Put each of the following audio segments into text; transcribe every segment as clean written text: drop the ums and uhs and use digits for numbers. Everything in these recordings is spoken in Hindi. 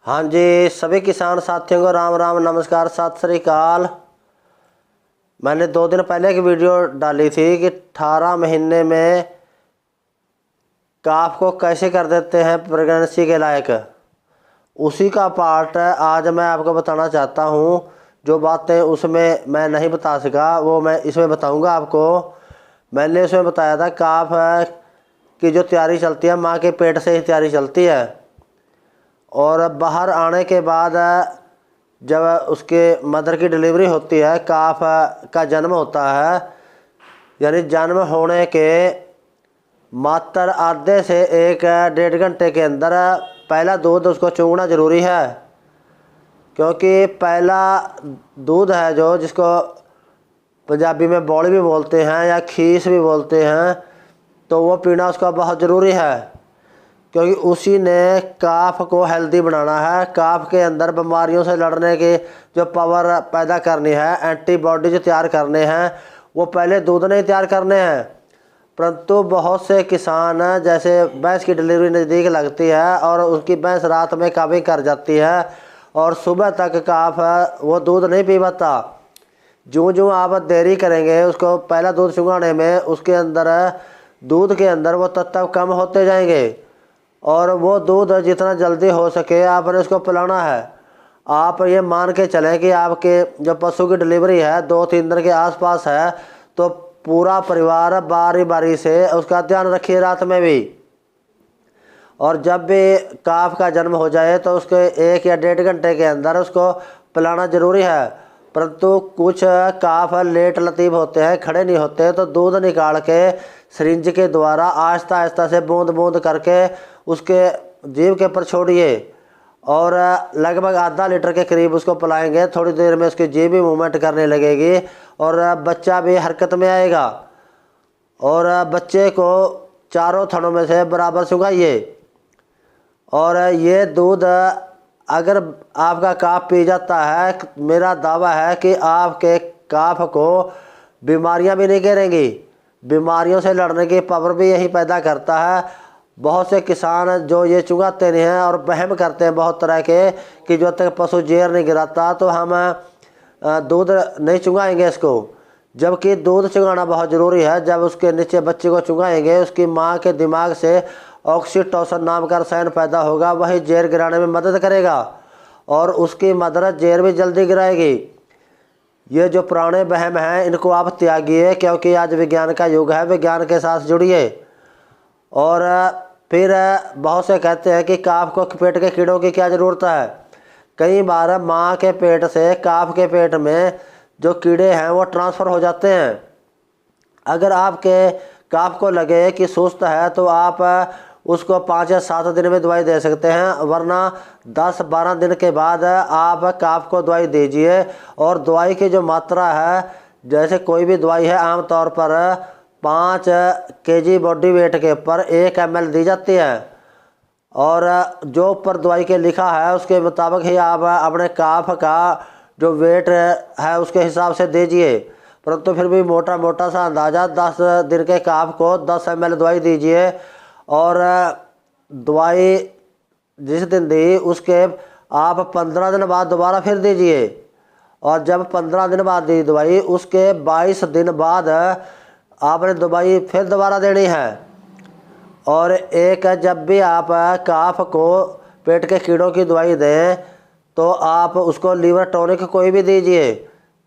हाँ जी, सभी किसान साथियों को राम राम, नमस्कार, सत श्री अकाल। मैंने 2 दिन पहले एक वीडियो डाली थी कि 18 महीने में काफ को कैसे कर देते हैं प्रेगनेंसी के लायक। उसी का पार्ट आज मैं आपको बताना चाहता हूँ। जो बातें उसमें मैं नहीं बता सका वो मैं इसमें बताऊँगा आपको। मैंने उसमें बताया था काफ की जो तैयारी चलती है माँ के पेट से ही तैयारी चलती है, और बाहर आने के बाद जब उसके मदर की डिलीवरी होती है, काफ का जन्म होता है, यानी जन्म होने के मात्र आधे से 1-1.5 घंटे के अंदर पहला दूध उसको चूंगना ज़रूरी है। क्योंकि पहला दूध है जो जिसको पंजाबी में बौली भी बोलते हैं या खीस भी बोलते हैं, तो वो पीना उसका बहुत ज़रूरी है। क्योंकि उसी ने काफ को हेल्दी बनाना है। काफ के अंदर बीमारियों से लड़ने की जो पावर पैदा करनी है, एंटीबॉडी जो तैयार करने हैं, वो पहले दूध ने तैयार करने हैं। परंतु बहुत से किसान जैसे भैंस की डिलीवरी नज़दीक लगती है और उसकी भैंस रात में काफ़ी कर जाती है और सुबह तक काफ वो दूध नहीं पी पाता। जो जो आप देरी करेंगे उसको पहला दूध चुंगाने में, उसके अंदर दूध के अंदर वो तत्व कम होते जाएंगे और वो दूध जितना जल्दी हो सके आपने उसको पिलाना है। आप ये मान के चलें कि आपके जो पशु की डिलीवरी है 2-3 दिन के आसपास है, तो पूरा परिवार बारी बारी से उसका ध्यान रखिए रात में भी। और जब भी काफ का जन्म हो जाए तो उसके 1 या 1.5 घंटे के अंदर उसको पिलाना ज़रूरी है। परंतु कुछ काफ लेट लतीफ़ होते हैं, खड़े नहीं होते, तो दूध निकाल के सिरिंज के द्वारा आहिस्ता आहिस्ता से बूंद बूंद करके उसके जीभ के ऊपर छोड़िए और लगभग आधा लीटर के करीब उसको पिलाएंगे। थोड़ी देर में उसकी जीभ भी मूवमेंट करने लगेगी और बच्चा भी हरकत में आएगा। और बच्चे को चारों थनों में से बराबर चुंगाइए। और ये दूध अगर आपका काफ पी जाता है, मेरा दावा है कि आपके काफ को बीमारियां भी नहीं घेरेंगी। बीमारियों से लड़ने की पावर भी यही पैदा करता है। बहुत से किसान जो ये चुंगाते नहीं हैं और वहम करते हैं बहुत तरह के कि जो तक पशु जेर नहीं गिराता तो हम दूध नहीं चुंगाएंगे इसको, जबकि दूध चुंगाना बहुत ज़रूरी है। जब उसके नीचे बच्चे को चुंगाएंगे, उसकी माँ के दिमाग से ऑक्सीटोसिन नाम का रसायन पैदा होगा, वही जेर गिराने में मदद करेगा और उसकी मदर जेर भी जल्दी गिराएगी। ये जो पुराने वहम हैं इनको आप त्यागिए, क्योंकि आज विज्ञान का युग है, विज्ञान के साथ जुड़िए। और फिर बहुत से कहते हैं कि काफ को पेट के कीड़ों की क्या ज़रूरत है। कई बार माँ के पेट से काफ के पेट में जो कीड़े हैं वो ट्रांसफ़र हो जाते हैं। अगर आपके काफ को लगे कि सुस्त है तो आप उसको 5 या 7 दिन में दवाई दे सकते हैं, वरना 10-12 दिन के बाद आप काफ को दवाई दीजिए। और दवाई की जो मात्रा है, जैसे कोई भी दवाई है आमतौर पर 5 kg बॉडी वेट के ऊपर 1 ml दी जाती है, और जो ऊपर दवाई के लिखा है उसके मुताबिक ही आप अपने काफ का जो वेट है उसके हिसाब से दीजिए। परंतु फिर भी मोटा मोटा सा अंदाज़ा 10 दिन के काफ को 10 ml दवाई दीजिए। और दवाई जिस दिन दी उसके आप 15 दिन बाद दोबारा फिर दीजिए। और जब 15 दिन बाद दी दवाई, उसके 22 दिन बाद आपने दवाई फिर दोबारा देनी है। और एक जब भी आप काफ को पेट के कीड़ों की दवाई दें तो आप उसको लीवर टॉनिक कोई भी दीजिए,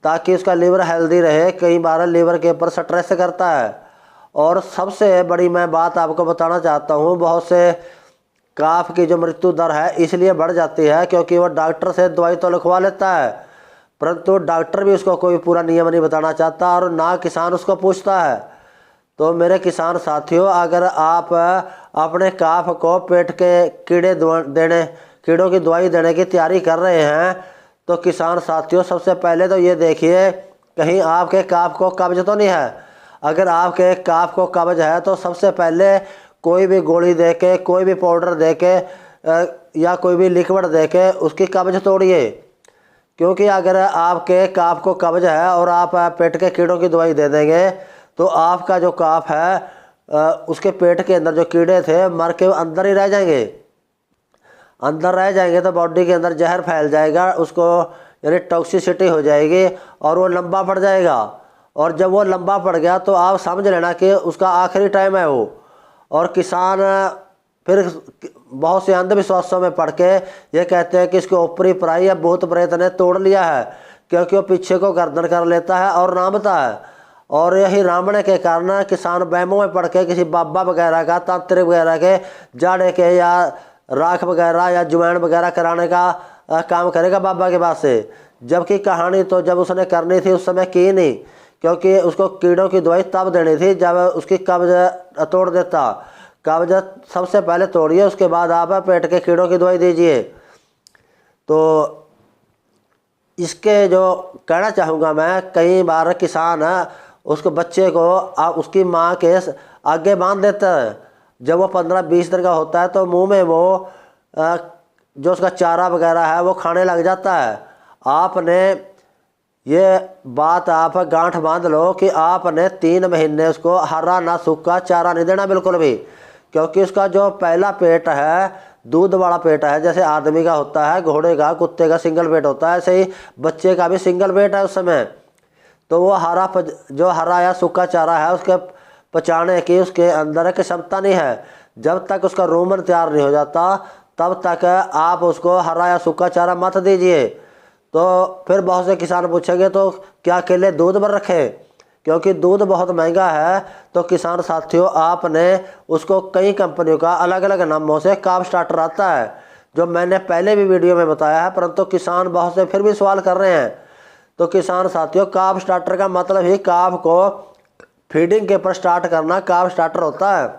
ताकि उसका लीवर हेल्दी रहे। कई बार लीवर के ऊपर स्ट्रेस करता है। और सबसे बड़ी मैं बात आपको बताना चाहता हूँ, बहुत से काफ की जो मृत्यु दर है इसलिए बढ़ जाती है क्योंकि वो डॉक्टर से दवाई तो लिखवा लेता है, परंतु डॉक्टर भी उसको कोई पूरा नियम नहीं बताना चाहता और ना किसान उसको पूछता है। तो मेरे किसान साथियों, अगर आप अपने काफ को पेट के कीड़ों की दवाई देने की तैयारी कर रहे हैं, तो किसान साथियों सबसे पहले तो ये देखिए कहीं आपके काफ को कब्ज तो नहीं है। अगर आपके काफ को कब्ज है तो सबसे पहले कोई भी गोली दे के, कोई भी पाउडर दे के या कोई भी लिक्विड दे के उसकी कब्ज तोड़िए। क्योंकि अगर आपके काफ को कब्ज है और आप पेट के कीड़ों की दवाई दे देंगे तो आपका जो काफ है उसके पेट के अंदर जो कीड़े थे मर के अंदर ही रह जाएंगे। अंदर रह जाएंगे तो बॉडी के अंदर जहर फैल जाएगा, उसको यानी टॉक्सिसिटी हो जाएगी और वो लंबा पड़ जाएगा। और जब वो लंबा पड़ गया तो आप समझ लेना कि उसका आखिरी टाइम है वो। और किसान फिर बहुत से अंधविश्वासों में पड़ के ये कहते हैं कि इसके ऊपरी पराई या भूत प्रेत ने तोड़ लिया है, क्योंकि वो पीछे को गर्दन कर लेता है और रामता है। और यही रामने के कारण किसान वहमों में पड़ के किसी बाबा वगैरह का, तांत्रिक वगैरह के जाड़े के या राख वगैरह या जुमैन वगैरह कराने का काम करेगा बाबा के पास से। जबकि कहानी तो जब उसने करनी थी उस समय की नहीं, क्योंकि उसको कीड़ों की दवाई तब देनी थी जब उसकी कब्ज तोड़ देता। कब्ज सबसे पहले तोड़िए, उसके बाद आप पेट के कीड़ों की दवाई दीजिए। तो इसके जो कहना चाहूँगा मैं, कई बार किसान उसको बच्चे को उसकी माँ के आगे बांध देता है। जब वो 15-20 दिन का होता है तो मुंह में वो जो उसका चारा वगैरह है वो खाने लग जाता है। आपने ये बात आप गांठ बांध लो कि आपने 3 महीने उसको हरा ना सूखा चारा नहीं देना बिल्कुल भी, क्योंकि उसका जो पहला पेट है दूध वाला पेट है, जैसे आदमी का होता है, घोड़े का, कुत्ते का सिंगल पेट होता है, ऐसे ही बच्चे का भी सिंगल पेट है उस समय। तो वो जो हरा या सूखा चारा है उसके पचाने की उसके अंदर की क्षमता नहीं है। जब तक उसका रोमन तैयार नहीं हो जाता तब तक आप उसको हरा या सूखा चारा मत दीजिए। तो फिर बहुत से किसान पूछेंगे तो क्या अकेले दूध पर रखें, क्योंकि दूध बहुत महंगा है। तो किसान साथियों, आपने उसको कई कंपनियों का अलग अलग नामों से काफ स्टार्टर आता है, जो मैंने पहले भी वीडियो में बताया है, परंतु किसान बहुत से फिर भी सवाल कर रहे हैं। तो किसान साथियों, काफ स्टार्टर का मतलब ही काफ को फीडिंग के ऊपर स्टार्ट करना काफ स्टार्टर होता है।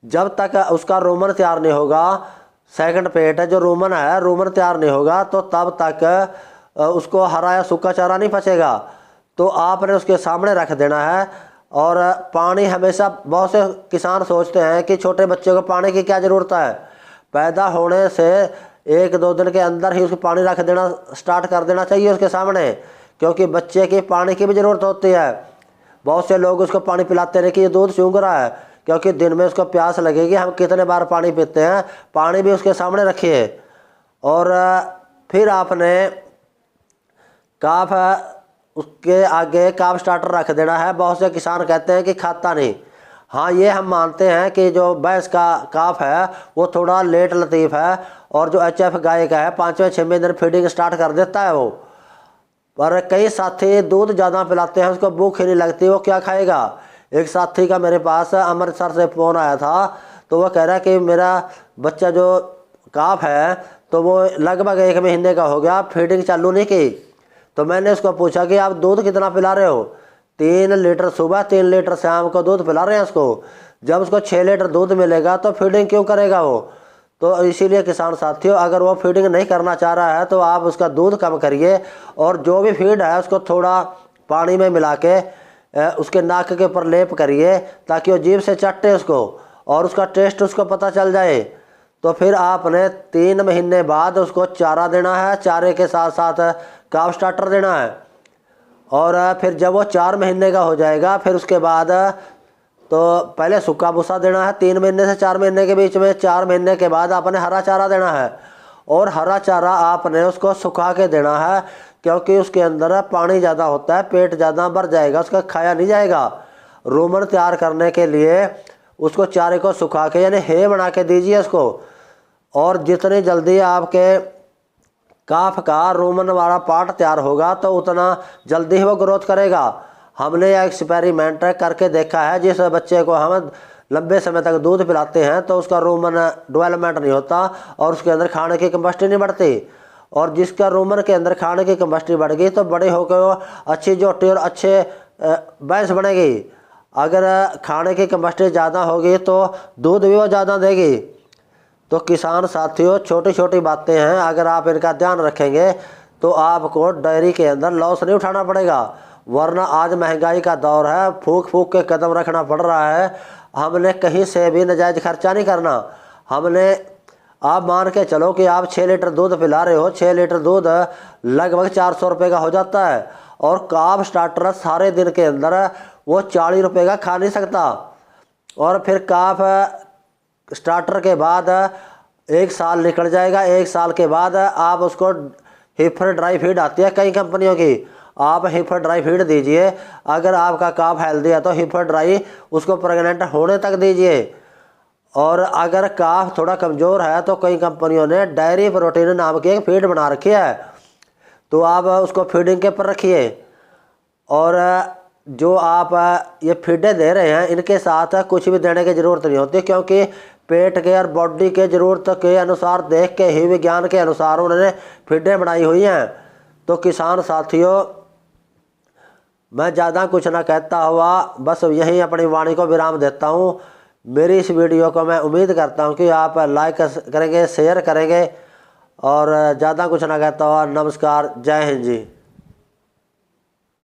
जब तक उसका रोमन तैयार नहीं होगा, सेकंड पेट है जो रोमन है, रोमन तैयार नहीं होगा तो तब तक उसको हरा या सूखा चारा नहीं पचेगा। तो आपने उसके सामने रख देना है। और पानी हमेशा, बहुत से किसान सोचते हैं कि छोटे बच्चे को पानी की क्या ज़रूरत है, पैदा होने से 1-2 दिन के अंदर ही उसको पानी रख देना स्टार्ट कर देना चाहिए उसके सामने, क्योंकि बच्चे की पानी की भी ज़रूरत होती है। बहुत से लोग उसको पानी पिलाते रहे कि ये दूध सूंघ रहा है, क्योंकि दिन में उसको प्यास लगेगी। हम कितने बार पानी पीते हैं, पानी भी उसके सामने रखिए। और फिर आपने काफ उसके आगे काफ स्टार्टर रख देना है। बहुत से किसान कहते हैं कि खाता नहीं। हाँ, ये हम मानते हैं कि जो भैंस का काफ है वो थोड़ा लेट लतीफ़ है, और जो HF गाय का है 5वें-6वें दिन फीडिंग स्टार्ट कर देता है वो। पर कई साथी दूध ज़्यादा पिलाते हैं, उसको भूख ही नहीं लगती, वो क्या खाएगा। एक साथी का मेरे पास अमृतसर से फ़ोन आया था, तो वह कह रहा है कि मेरा बच्चा जो काफ है तो वो लगभग 1 महीने का हो गया, फीडिंग चालू नहीं की। तो मैंने उसको पूछा कि आप दूध कितना पिला रहे हो। 3 लीटर सुबह, 3 लीटर शाम को दूध पिला रहे हैं उसको। जब उसको 6 लीटर दूध मिलेगा तो फीडिंग क्यों करेगा वो। तो इसीलिए किसान साथियों, अगर वो फीडिंग नहीं करना चाह रहा है तो आप उसका दूध कम करिए, और जो भी फीड है उसको थोड़ा पानी में मिला के उसके नाक के ऊपर लेप करिए, ताकि वो जीभ से चट्टे उसको और उसका टेस्ट उसको पता चल जाए। तो फिर आपने 3 महीने बाद उसको चारा देना है, चारे के साथ साथ काफ स्टार्टर देना है। और फिर जब वो 4 महीने का हो जाएगा, फिर उसके बाद तो पहले सूखा भूसा देना है 3 महीने से 4 महीने के बीच में। 4 महीने के बाद आपने हरा चारा देना है, और हरा चारा आपने उसको सुखा के देना है, क्योंकि उसके अंदर पानी ज़्यादा होता है, पेट ज़्यादा भर जाएगा, उसका खाया नहीं जाएगा। रोमन तैयार करने के लिए उसको चारे को सुखा के यानी हे बना के दीजिए उसको। और जितनी जल्दी आपके काफ का रोमन वाला पार्ट तैयार होगा तो उतना जल्दी ही वो ग्रोथ करेगा। हमने यह एक्सपेरिमेंट करके देखा है। जिस बच्चे को हम लंबे समय तक दूध पिलाते हैं तो उसका रोमन डेवलपमेंट नहीं होता और उसके अंदर खाने की कैपेसिटी नहीं बढ़ती। और जिसका रोमन के अंदर खाने की कैपेसिटी बढ़ गई तो बड़े होकर वो अच्छी जोटी और अच्छे भैंस बनेगी। अगर खाने की कैपेसिटी ज़्यादा होगी तो दूध भी वो ज़्यादा देगी। तो किसान साथियों, छोटी छोटी बातें हैं, अगर आप इनका ध्यान रखेंगे तो आपको डेयरी के अंदर लॉस नहीं उठाना पड़ेगा। वरना आज महंगाई का दौर है, फूक फूक के कदम रखना पड़ रहा है। हमने कहीं से भी नाजायज़ खर्चा नहीं करना। हमने, आप मान के चलो कि आप 6 लीटर दूध पिला रहे हो, 6 लीटर दूध लगभग 400 रुपये का हो जाता है। और काफ स्टार्टर सारे दिन के अंदर वो 40 रुपये का खा नहीं सकता। और फिर काफ स्टार्टर के बाद 1 साल निकल जाएगा। 1 साल के बाद आप उसको हीफर ड्राई फीड आती है कई कंपनियों की, आप हीफर ड्राई फीड दीजिए। अगर आपका काफ हेल्दी है तो हीफर ड्राई उसको प्रेग्नेंट होने तक दीजिए। और अगर काफ थोड़ा कमज़ोर है तो कई कंपनियों ने डेयरी प्रोटीन नाम की एक फीड बना रखी है, तो आप उसको फीडिंग के ऊपर रखिए। और जो आप ये फीडें दे रहे हैं इनके साथ कुछ भी देने की ज़रूरत नहीं होती, क्योंकि पेट के और बॉडी के ज़रूरत के अनुसार देख के ही, विज्ञान के अनुसार उन्होंने फीडें बनाई हुई हैं। तो किसान साथियों, मैं ज़्यादा कुछ ना कहता हुआ बस यही अपनी वाणी को विराम देता हूँ। मेरी इस वीडियो को मैं उम्मीद करता हूँ कि आप लाइक करेंगे, शेयर करेंगे, और ज़्यादा कुछ ना कहता हुआ नमस्कार, जय हिंद जी।